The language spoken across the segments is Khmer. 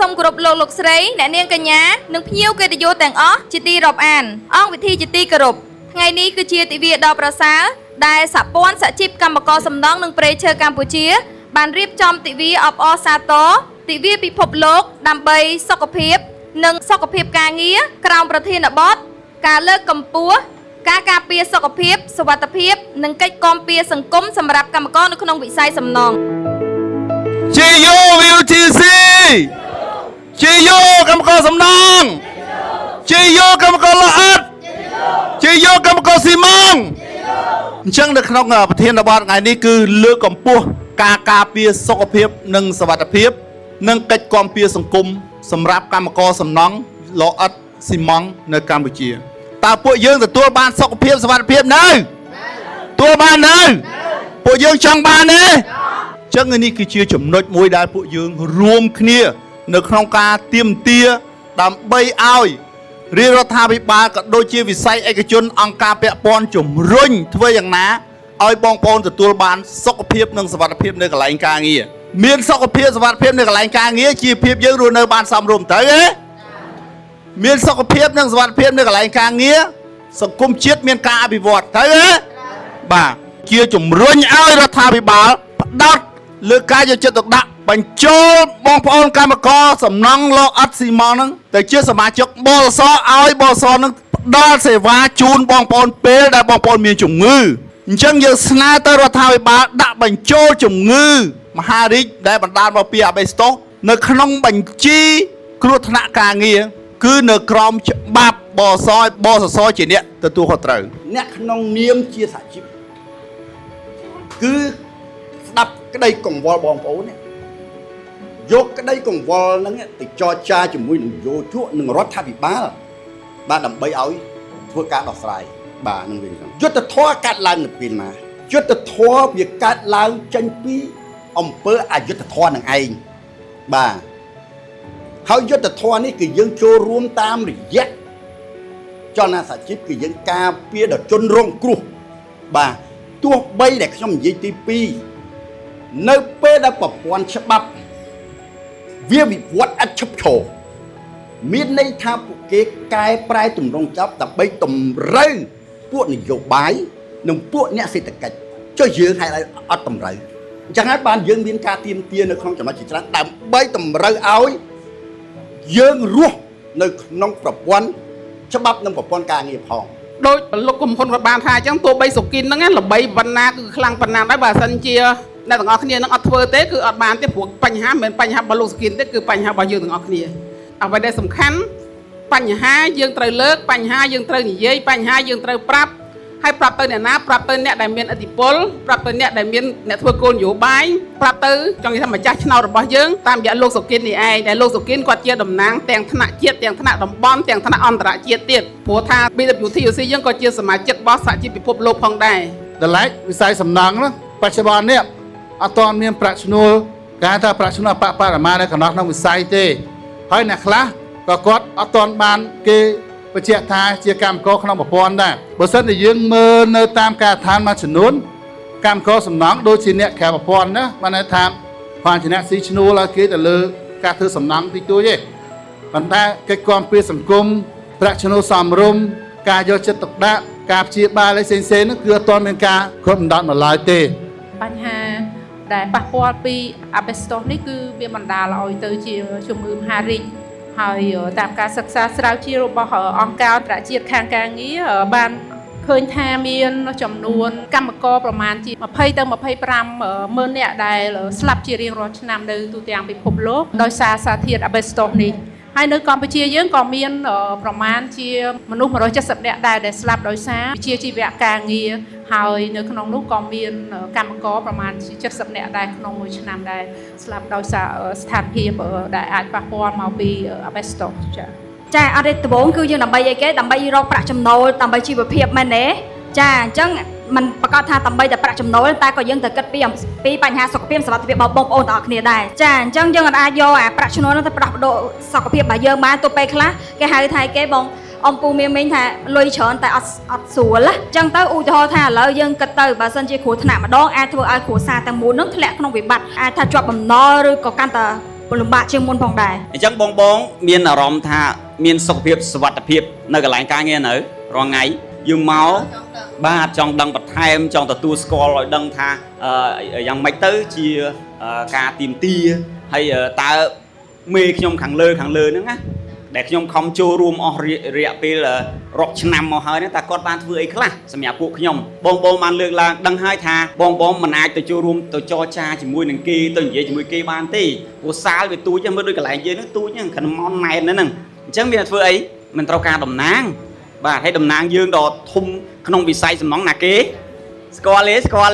សូមគោរពលោកស្រីអ្នកនាងកញ្ញានិងភ្ញៀវកិត្តិយសទាំងអស់ជាទីរាប់អានអង្គវិធីជាទីគោរពថ្ងៃនេះគឺជាទិវាដ៏ប្រសើរដែលសហព័ន្ធសហជីពកម្មករសំណង់និងព្រៃឈើកម្ពុជាបានរៀបចំទិវាអបអរសាទរទិវាពិភពលោកដើម្បីសុខភាពនិងសុខភាពការងារក្រោមប្រធានបទការលើកកម្ពស់ការការពារសុខភាពសុវត្ថិភាពនិងកិច្ចគាំពារសង្គមសម្រាប់កម្មករនៅក្នុងវិស័យសំណង់ ជាយោ VTC ជាយោកម្មករសំណង់ជាយោកម្មករល្អិតជាយោកម្មករស៊ីម៉ង់អញ្ចឹងនៅក្នុងប្រធានបទថ្ងៃនេះគឺលើកកម្ពស់ការការពារសុខភាពនិងសុវត្ថិភាពនិងកិច្ចគាំពារសង្គមសម្រាប់កម្មករសំណង់ល្អិតស៊ីម៉ង់នៅកម្ពុជាតើពួកយើងទទួលបានសុខភាពសុវត្ថិភាពនៅទទួលបាននៅពួកយើងចង់បានទេចឹងនេះគឺជាចំណុចមួយដែលពួកយើងរួមគ្នានៅក្នុងការទាមទារដើម្បីឲ្យរាជរដ្ឋាភិបាលក៏ដូចជាវិស័យឯកជនអង្គការពាក់ព័ន្ធជំរុញធ្វើយ៉ាងណាឲ្យបងប្អូនទទួលបានសុខភាពនិងសុវត្ថិភាពនៅកន្លែងការងារមានសុខភាពសុវត្ថិភាពនៅកន្លែងការងារជាភាពយើងរស់នៅបានសមរម្យទៅទេមានសុខភាពនិងសុវត្ថិភាពនៅកន្លែងការងារសង្គមជាតិមានការអភិវឌ្ឍទៅទេបាទជាជំរុញឲ្យរដ្ឋាភិបាលផ្ដោតលើការយកចិត្តទុកដាក់បញ្ចូលបងប្អូនកម្មករសំណង់លោកអត់ស៊ីម៉ងហ្នឹងទៅជាសមាជិកបលសឲ្យបលសហ្នឹងផ្ដល់សេវាជូនបងប្អូនពេលដែលបងប្អូនមានជំងឺអញ្ចឹងយើងស្នើទៅរដ្ឋាភិបាលដាក់បញ្ចូលជំងឺមហារីកដែលបណ្ដាលមកពីអាបេស្តូសនៅក្នុងបញ្ជីគ្រោះថ្នាក់ការងារគឺនៅក្រោមច្បាប់បសសជាអ្នកទទួលខុសត្រូវអ្នកក្នុងនាមជាសហជីពគឺស្ដាប់ក្តីកង្វល់បងប្អូនយកក្តីកង្វល់ហ្នឹងទៅចរចាជាមួយនឹងយោជកនិងរដ្ឋាភិបាលបាទដើម្បីឲ្យធ្វើការដោះស្រាយបាទនឹងវិញយុទ្ធធរកាត់ឡើងនៅពេលណាយុទ្ធធរវាកាត់ឡើងចេញពីអង្គើអយុត្តិធម៌នឹងឯងបាទហើយយុទ្ធធរនេះគឺយើងចូលរួមតាមរយៈចលនាសហជីពគឺយើងការពារដល់ជនរងគ្រោះបាទទោះបីដែលខ្ញុំនិយាយទី2នៅពេលដែលប្រព័ន្ធច្បាប់វាវិវត្តឥតឈប់ឈរមានន័យថាពួកគេកែប្រែទម្រង់ច្បាប់ដើម្បីតម្រូវពួកនយោបាយនិងពួកអ្នកសេដ្ឋកិច្ចចុះយើងហេតុឲ្យអត់តម្រូវអញ្ចឹងហើយបានយើងមានការទៀមទានៅក្នុងចំណុចជាច្រើនដើម្បីតម្រូវឲ្យយើងរស់នៅក្នុងប្រព័ន្ធច្បាប់និងប្រព័ន្ធការងារផងដោយលោកគុំហ៊ុនគាត់បានថាអញ្ចឹងទោះបីសុគិនហ្នឹងល្បីប៉ុណ្ណាគឺខ្លាំងប៉ុណ្ណាដែរបើសិនជាអ្នកទាំងអស់គ្នានឹងអត់ធ្វើទេគឺអត់បានទេព្រោះបញ្ហាមិនមែនបញ្ហារបស់លោកសុគិនទេគឺបញ្ហារបស់យើងទាំងអស់គ្នាអ្វីដែលសំខាន់បញ្ហាយើងត្រូវលើកបញ្ហាយើងត្រូវនិយាយបញ្ហាយើងត្រូវប្រាប់ហើយប្រាប់ទៅអ្នកណាប្រាប់ទៅអ្នកដែលមានឥទ្ធិពលប្រាប់ទៅអ្នកដែលមានអ្នកធ្វើគោលនយោបាយប្រាប់ទៅចង់និយាយថាម្ចាស់ឆ្នោតរបស់យើងតាមរយៈលោកសុគិននេះឯងដែលលោកសុគិនគាត់ជាតំណាងទាំងថ្នាក់ជាតិទាំងថ្នាក់តំបន់ទាំងថ្នាក់អន្តរជាតិទៀតព្រោះថា BWTOC យើងក៏ជាសមាជិករបស់សហជីពពិភពលោកផងដែរដល់ឡែកវិស័យសំណង់នោះបច្ចុប្បន្ននេះអត់ទាន់មានប្រាក់ឈ្នួលគេថាប្រាក់ឈ្នួលអបបរមានៅក្នុងវិស័យទេហើយអ្នកខ្លះក៏គាត់អត់ទាន់បានគេបញ្ជាក់ថាជាកម្មករក្នុងប្រព័ន្ធដែរបើសិនជាយើងមើលនៅតាមការដ្ឋានមួយចំនួនកម្មករសំណង់ដូចជាអ្នកក្រៅប្រព័ន្ធណាបានន័យថាបានជាអ្នកស៊ីឈ្នួលឲ្យគេទៅលើការធ្វើសំណង់តិចតួចទេប៉ុន្តែកិច្ចគាំពារសង្គមប្រាក់ឈ្នួលសមរម្យការយកចិត្តទុកដាក់ការព្យាបាលឲ្យផ្សេងៗនោះគឺអត់ទាន់មានការគ្រប់ដណ្ដប់មកឡើយទេបញ្ហាដែលប៉ះពាល់ពីអាបេស្តូសនេះគឺវាបណ្ដាលឲ្យទៅជាជំងឺមហារីកហើយតាមការសិក្សាស្រាវជ្រាវរបស់អង្គការអន្តរជាតិខាងការងារបានឃើញថាមានចំនួនកម្មករប្រមាណជា20ទៅ25ម៉ឺននាក់ដែលស្លាប់ជារៀងរាល់ឆ្នាំនៅទូទាំងពិភពលោកដោយសារសារធាតុអាបេស្តូសនេះហើយនៅកម្ពុជាយើងក៏មានប្រមាណជាមនុស្ស170នាក់ដែរដែលស្លាប់ដោយសារវិជ្ជាជីវៈការងារហើយនៅក្នុងនោះក៏មានកម្មករប្រមាណជា70នាក់ដែរក្នុងមួយឆ្នាំដែរស្លាប់ដោយសារស្ថានភាពដែលអាចប៉ះពាល់មកពីអាបេស្តូសចាអរិទ្ធត្បូងគឺយើងដើម្បីអីគេដើម្បីរកប្រាក់ចំណូលដើម្បីជីវភាពមែនទេចាអញ្ចឹងมันប្រកាសថាដើម្បីតែប្រាក់ចំណូលតែក៏យើងត្រូវគិតពីបញ្ហាសុខភាពសុខភាពរបស់បងប្អូនទាំងអស់គ្នាដែរចាអញ្ចឹងយើងអាចយកអាប្រាក់ឈ្នួលនោះទៅផ្ដោះប្ដូរសុខភាពរបស់យើងបានទៅពេលខ្លះគេហៅថាគេបងអំពូមីងថាលុយច្រើនតែអត់ស្រួលអញ្ចឹងទៅឧទាហរណ៍ថាឥឡូវយើងគិតទៅបើសិនជាគ្រោះថ្នាក់ម្ដងអាចធ្វើឲ្យគ្រួសារទាំងមូលនឹងធ្លាក់ក្នុងវិបត្តិអាចថាជាប់បំណុលឬក៏កាន់តែ លំបាកជាងមុនផងដែរ អញ្ចឹងបងមានអារម្មណ៍ថាមានសុខភាពសុវត្ថិភាពនៅកន្លែងការងារនៅរាល់ថ្ងៃយើងមកបាទចង់ដឹងបន្ថែមចង់ទទួលស្គាល់ឲ្យដឹងថាយ៉ាងម៉េចទៅជាការទៀមទាហើយតើមេខ្ញុំខាងលើហ្នឹងណាដែលខ្ញុំខំចូលរួមអស់រយៈពេលរាប់ឆ្នាំមកហើយតើគាត់បានធ្វើអីខ្លះសម្រាប់ពួកខ្ញុំបងបានលើកឡើងដឹងហើយថាបងមិនអាចទៅចូលរួមទៅចរចាជាមួយនឹងគេទៅនិយាយជាមួយគេបានទេព្រោះសាលវាទូចមើលដូចកន្លែងយើងហ្នឹងទូចហ្នឹងគ្រាន់មកណែនហ្នឹងអញ្ចឹងមានតែធ្វើអីមិនត្រូវការតំណាងបាទហើយតំណាងយើងដ៏ធំក្នុងវិស័យសំណងណាគេស្គាល់ទេស្គាល់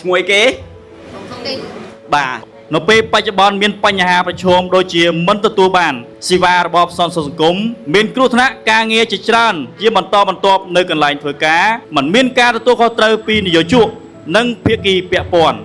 ឈ្មោះគេបាទ នៅពេលបច្ចុប្បន្នមានបញ្ហាប្រឈមដូចជាមិនទទួលបានសេវារបបសន្តិសុខសង្គមមានគ្រោះថ្នាក់ការងារជាច្រើនជាបន្តបន្ទាប់នៅកន្លែងធ្វើការមិនមានការទទួលខុសត្រូវពីនយោជកនិងភាគីពាក់ព័ន្ធ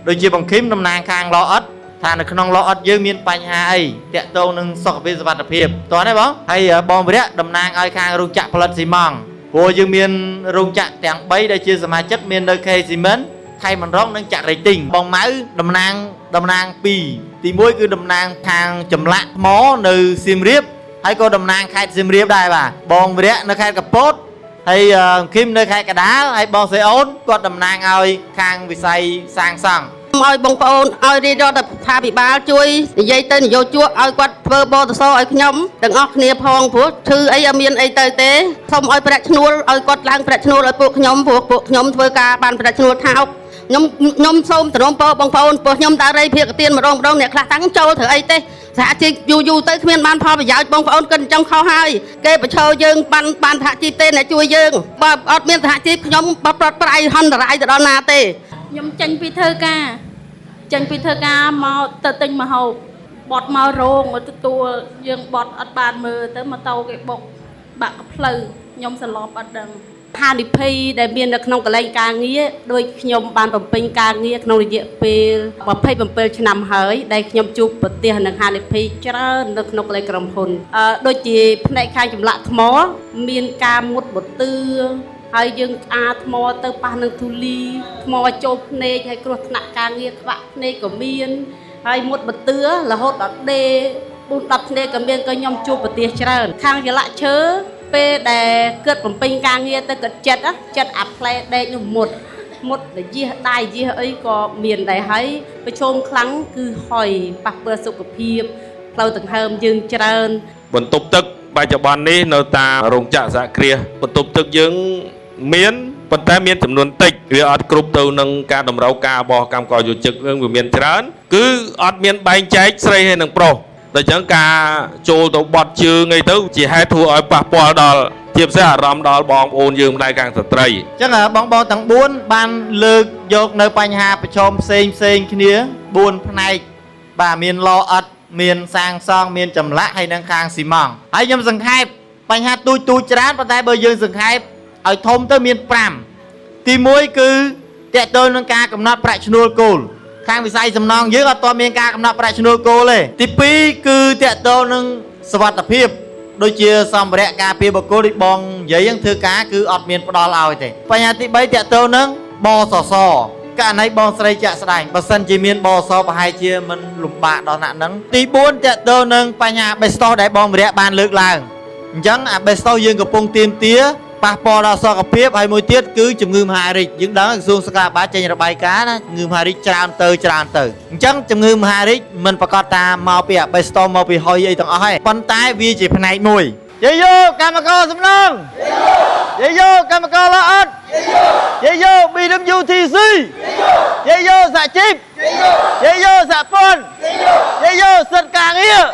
ដូចជាបង្ខំតំណាងខាងឡអត់ថានៅក្នុងឡអត់យើងមានបញ្ហាអីតាក់ទងនឹងសុខភាពសុវត្ថិភាពតោះទេបងហើយបងវិរៈតំណាងឲ្យខាងរោងចក្រផលិតស៊ីម៉ងតព្រោះយើងមានរោងចក្រទាំង3ដែលជាសមាជិកមាននៅ K Cement ថៃមិនរងនិងចាក់ rating បងម៉ៅតំណាង2ទី1គឺតំណាងខាងចម្លាក់ថ្មនៅសៀមរាបហើយក៏តំណាងខេត្តសៀមរាបដែរបាទបងវិរៈនៅខេត្តកពតហើយគឹមនៅខេត្តកដាលហើយបងសេអូនគាត់តំណាងឲ្យខាងវិស័យសាងសង់ ឲ្យបងប្អូនឲ្យរាជរដ្ឋាភិបាលជួយនិយាយទៅនយោជកឲ្យគាត់ធ្វើបទសរឲ្យខ្ញុំទាំងអស់គ្នាផងព្រោះឈឺអីអត់មានអីទៅទេសូមឲ្យប្រាក់ឈ្នួលឲ្យគាត់ឡើងប្រាក់ឈ្នួលឲ្យពួកខ្ញុំព្រោះពួកខ្ញុំធ្វើការបានប្រាក់ឈ្នួលថោកខ្ញុំសូមទៅរំពើបងប្អូនពួកខ្ញុំតារីភាគទានម្ដងអ្នកខ្លះតាំងចូលធ្វើអីទេសហជីពយូរទៅគ្មានបានផលប្រយោជន៍បងប្អូនគិតអញ្ចឹងខុសហើយគេបញ្ឈរយើងបានសហជីពទេអ្នកជួយយើងបើអត់មានសហជីពខ្ញុំបាត់ប្រៃហន្តរាយទៅដល់ណាទេ ខ្ញុំចេញពីធ្វើការមកទៅទិញម្ហូបបត់មករោងទទួលយើងបត់អត់បានមើលទៅម៉ូតូគេបុកបាក់កផ្លូវខ្ញុំសន្លប់អត់ដឹង ហានិភ័យដែលមាននៅក្នុងកន្លែងការងារដោយខ្ញុំបានបំពេញការងារក្នុងរយៈពេល27ឆ្នាំហើយដែលខ្ញុំជួបប្រទះនឹងហានិភ័យច្រើននៅក្នុងកន្លែងក្រុមហ៊ុនដូចជាផ្នែកខាងចម្លាក់ថ្មមានការមុតបទឺ ហើយយើងស្អាតថ្មទៅប៉ះនឹងធូលីថ្មចូលភ្នែកហើយគ្រោះថ្នាក់ការងារខ្វាក់ភ្នែកក៏មានហើយមុតបទឺរហូតដល់ដេ4-10ភ្នែកក៏មានក៏ខ្ញុំជួបប្រទះច្រើនខាងចល័តឈើពេលដែលគិតបំពេញការងារទៅគិតចិត្តអាផ្លែដែកនោះមុតដែលយះដៃយះអីក៏មានដែរហើយប្រឈមខ្លាំងគឺហុយប៉ះពាល់សុខភាពផ្លូវដង្ហើមយើងច្រើន បន្ទប់ទឹកបច្ចុប្បន្ននេះនៅតាមរោងចក្រសហគ្រាសបន្ទប់ទឹកយើងមានប៉ុន្តែមានចំនួនតិចវាអត់គ្រប់ទៅនឹងការតម្រូវការរបស់កម្មករយោជិកយើងវាមានច្រើនគឺអត់មានបែងចែកស្រីហើយនឹងប្រុសដូច្នេះការចូលទៅបត់ជើងអីទៅជាហេតុធ្វើឲ្យប៉ះពាល់ដល់ជាពិសេសអារម្មណ៍ដល់បងប្អូនយើងម្ដាយខាងស្ត្រីអញ្ចឹងបងទាំង4បានលើកយកនៅបញ្ហាប្រឈមផ្សេងគ្នា4ផ្នែកបាទមានឡអត់មានសាងសង់មានចម្លាក់ហើយនឹងខាងស៊ីម៉ងហើយខ្ញុំសង្ខេបបញ្ហាទូចច្រើនប៉ុន្តែបើយើងសង្ខេបឲ្យធំទៅមាន5ទី1គឺតេតើនឹងការកំណត់ប្រាក់ឈ្នួលគោលខាងវិស័យសំណងយើងអត់ទាន់មានការកំណត់ប្រាក់ឈ្នួលគោលទេទី2គឺតេតើនឹងសុវត្ថិភាពដូចជាសម្ភារៈការពារបុគ្គលទីបងនិយាយហ្នឹងធ្វើការគឺអត់មានផ្ដល់ឲ្យទេបញ្ហាទី3តេតើនឹងបសសករណីបងស្រីចាក់ស្ដែងបើសិនជាមានបសប្រហែលជាមិនលំបាកដល់ណាក់ហ្នឹងទី4តេតើនឹងបញ្ហាបេស្តោដែលបងវិរៈបានលើកឡើងអញ្ចឹងអាបេស្តោយើងកំពុងទៀមទាប៉ះពាល់ដល់សុខភាពហើយមួយទៀតគឺជំងឺមហារីកយើងដឹងក្រសួងសុខាភិបាលចេញរបាយការណ៍ណាជំងឺមហារីកច្រើនទៅអញ្ចឹងជំងឺមហារីកមិនប្រកាសថាមកពីអាបេស្តូមកពីហុយអីទាំងអស់ទេប៉ុន្តែវាជាផ្នែកមួយយាយយោកម្មករសំណងយាយយោកម្មករល្អអត់យាយយោ BWTC យាយយោសហជីពយាយយោសហព័ន្ធយាយយោសិទ្ធិការងារ